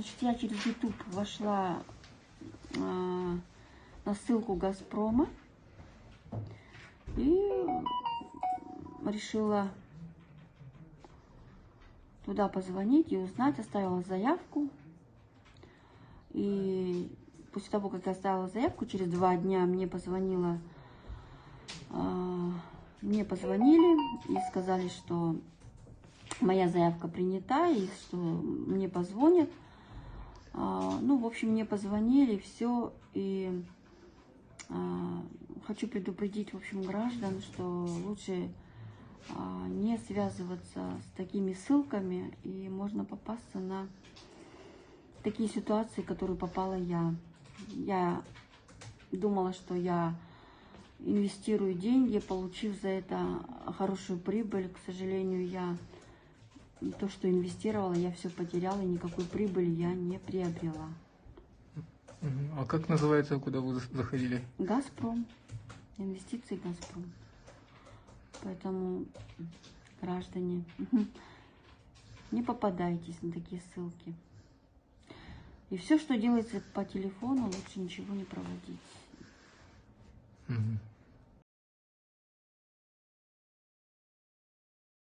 Значит, я через YouTube вошла на ссылку Газпрома и решила туда позвонить и узнать, оставила заявку. И после того, как я оставила заявку, через 2 дня мне позвонили и сказали, что моя заявка принята и что мне позвонят. Ну, в общем, мне позвонили, все, и хочу предупредить, в общем, граждан, что лучше не связываться с такими ссылками, и можно попасться на такие ситуации, в которые попала я. Я думала, что я инвестирую деньги, получив за это хорошую прибыль. К сожалению, я то, что инвестировала, я все потеряла, и никакой прибыли я не приобрела. А как называется, куда вы заходили? Газпром. Инвестиции Газпром. Поэтому, граждане, не попадайтесь на такие ссылки. И все, что делается по телефону, лучше ничего не проводить.